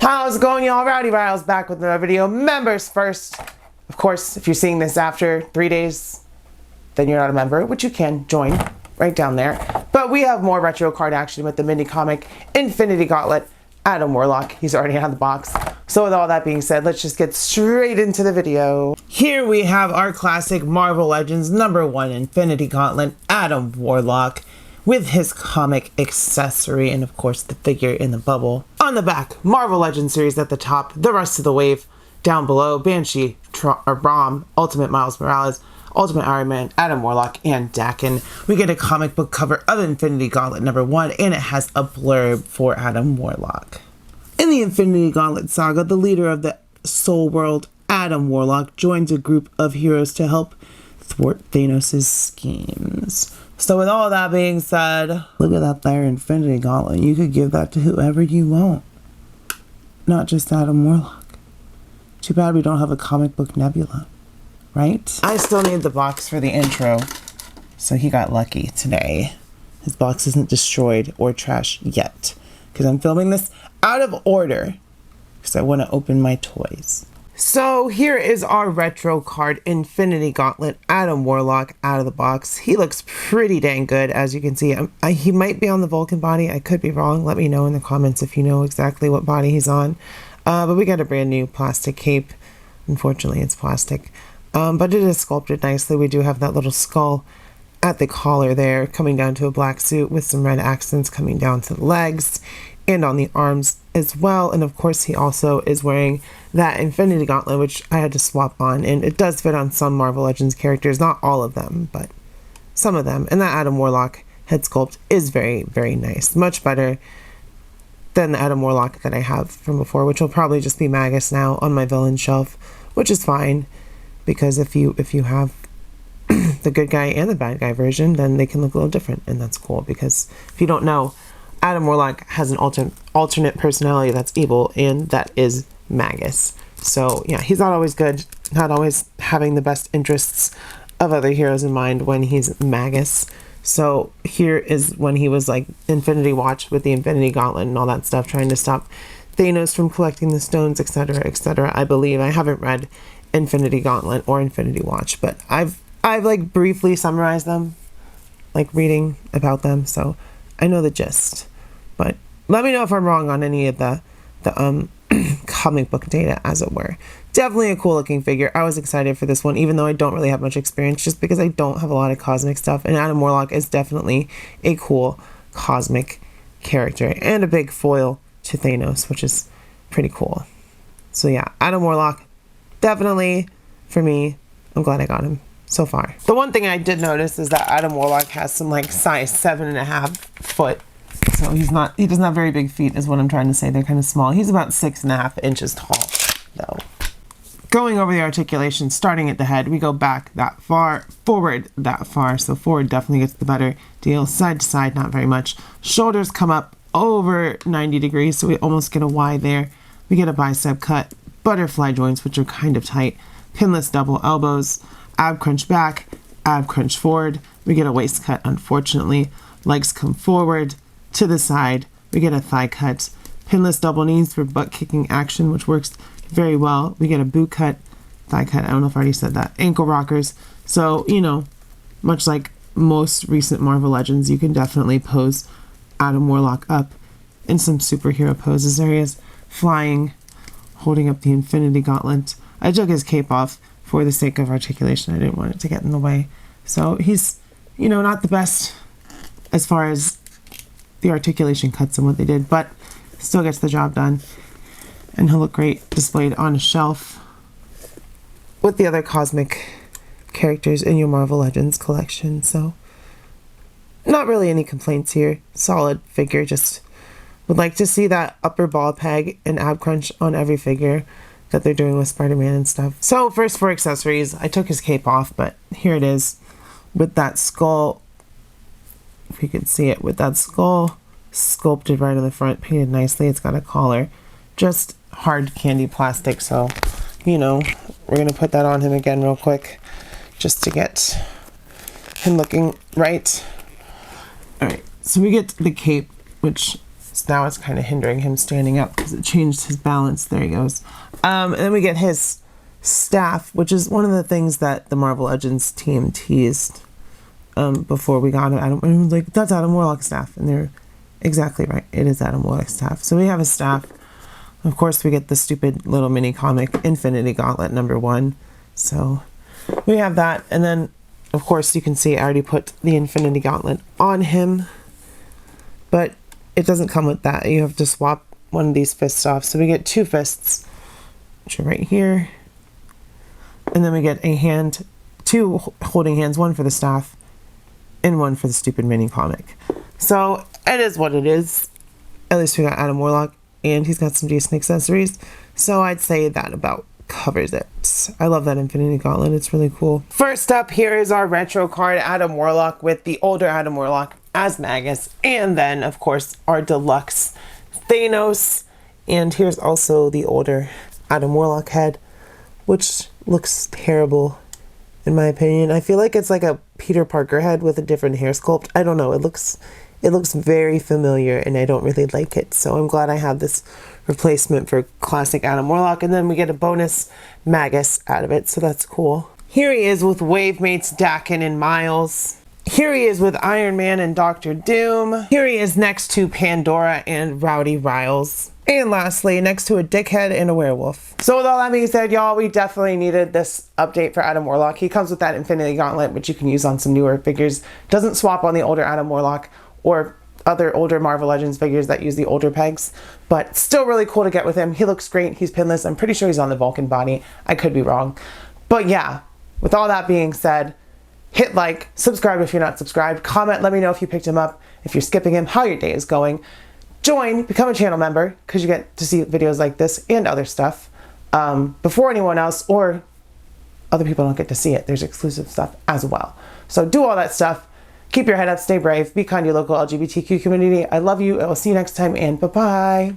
How's it going, y'all? Rowdy Riles back with another video. Members first. Of course, if you're seeing this after 3 days, then you're not a member, which you can join right down there. But we have more retro card action with the mini comic Infinity Gauntlet, Adam Warlock. He's already out of the box. So with all that being said, let's just get straight into the video. Here we have our classic Marvel Legends #1 Infinity Gauntlet, Adam Warlock, with his comic accessory and of course the figure in the bubble. On the back, Marvel Legends series at the top, the rest of the wave down below, Banshee, Braum, Ultimate Miles Morales, Ultimate Iron Man, Adam Warlock, and Daken. We get a comic book cover of Infinity Gauntlet #1, and it has a blurb for Adam Warlock. In the Infinity Gauntlet saga, the leader of the Soul World, Adam Warlock, joins a group of heroes to help thwart Thanos' schemes. So with all that being said, look at that there Infinity Gauntlet. You could give that to whoever you want. Not just Adam Warlock. Too bad we don't have a comic book Nebula, right? I still need the box for the intro, so he got lucky today. His box isn't destroyed or trash yet, because I'm filming this out of order, because I want to open my toys. So here is our retro card, Infinity Gauntlet, Adam Warlock, out of the box. He looks pretty dang good, as you can see. He might be on the Vulcan body. I could be wrong. Let me know in the comments if you know exactly what body he's on. But we got a brand new plastic cape. Unfortunately, it's plastic. But it is sculpted nicely. We do have that little skull at the collar there, coming down to a black suit with some red accents coming down to the legs and on the arms as well. And of course, he also is wearing that Infinity Gauntlet, which I had to swap on. And it does fit on some Marvel Legends characters, not all of them, but some of them. And that Adam Warlock head sculpt is very, very nice. Much better than the Adam Warlock that I have from before, which will probably just be Magus now on my villain shelf, which is fine, because if you have the good guy and the bad guy version, then they can look a little different, and that's cool. Because if you don't know, Adam Warlock has an alternate personality that's evil, and that is Magus. So yeah, he's not always good, not always having the best interests of other heroes in mind when he's Magus. So here is when he was like Infinity Watch with the Infinity Gauntlet and all that stuff, trying to stop Thanos from collecting the stones, etc., etc. I believe. I haven't read Infinity Gauntlet or Infinity Watch, but I've like briefly summarized them, like reading about them, so I know the gist. But let me know if I'm wrong on any of the comic book data, as it were. Definitely a cool looking figure. I was excited for this one, even though I don't really have much experience, just because I don't have a lot of cosmic stuff. And Adam Warlock is definitely a cool cosmic character and a big foil to Thanos, which is pretty cool. So yeah, Adam Warlock, definitely for me. I'm glad I got him so far. The one thing I did notice is that Adam Warlock has some like size 7.5 foot. So he doesn't have very big feet is what I'm trying to say. They're kind of small. He's about 6.5 inches tall though. Going over the articulation, starting at the head, we go back that far, forward that far. So forward definitely gets the better deal. Side to side, not very much. Shoulders come up over 90 degrees, so we almost get a Y there. We get a bicep cut, butterfly joints, which are kind of tight, pinless double elbows, ab crunch back, ab crunch forward. We get a waist cut, unfortunately. Legs come forward to the side. We get a thigh cut, pinless double knees for butt kicking action, which works very well. We get a boot cut, thigh cut. I don't know if I already said that. Ankle rockers. So, you know, much like most recent Marvel Legends, you can definitely pose Adam Warlock up in some superhero poses. There he is, flying, holding up the Infinity Gauntlet. I took his cape off for the sake of articulation. I didn't want it to get in the way. So he's, you know, not the best as far as the articulation cuts and what they did, but still gets the job done. And he'll look great displayed on a shelf with the other cosmic characters in your Marvel Legends collection. So not really any complaints here. Solid figure. Just would like to see that upper ball peg and ab crunch on every figure that they're doing with Spider-Man and stuff. So first for accessories, I took his cape off, but here it is with that skull. If you can see it, with that skull sculpted right on the front, painted nicely. It's got a collar. Just hard candy plastic, so you know, we're gonna put that on him again real quick just to get him looking right. All right, so we get the cape, which is just now it's kind of hindering him standing up because it changed his balance. There he goes. And then we get his staff, which is one of the things that the Marvel Legends team teased before we got him. Adam, and was like, that's Adam Warlock's staff. And they're exactly right. It is Adam Warlock's staff. So we have a staff. Of course, we get the stupid little mini comic, Infinity Gauntlet #1. So we have that. And then, of course, you can see I already put the Infinity Gauntlet on him. But it doesn't come with that. You have to swap one of these fists off. So we get 2 fists, which are right here. And then we get a hand, 2 holding hands, 1 for the staff and 1 for the stupid mini comic. So it is what it is. At least we got Adam Warlock, and he's got some decent accessories. So I'd say that about covers it. I love that Infinity Gauntlet. It's really cool. First up here is our retro card, Adam Warlock, with the older Adam Warlock as Magus, and then of course our deluxe Thanos. And here's also the older Adam Warlock head, which looks terrible in my opinion. I feel like it's like a Peter Parker head with a different hair sculpt. I don't know, it looks very familiar and I don't really like it. So I'm glad I have this replacement for classic Adam Warlock, and then we get a bonus Magus out of it, so that's cool. Here he is with Wave Mates Dakin and Miles. Here he is with Iron Man and Doctor Doom. Here he is next to Pandora and Rowdy Riles. And lastly, next to a dickhead and a werewolf. So with all that being said, y'all, we definitely needed this update for Adam Warlock. He comes with that Infinity Gauntlet, which you can use on some newer figures. Doesn't swap on the older Adam Warlock or other older Marvel Legends figures that use the older pegs, but still really cool to get with him. He looks great. He's pinless. I'm pretty sure he's on the Vulcan body. I could be wrong. But yeah, with all that being said, hit like, subscribe if you're not subscribed, comment, let me know if you picked him up, if you're skipping him, how your day is going. Join, become a channel member, because you get to see videos like this and other stuff before anyone else, or other people don't get to see it. There's exclusive stuff as well. So do all that stuff. Keep your head up, stay brave, be kind to your local LGBTQ community. I love you. I will see you next time, and bye-bye.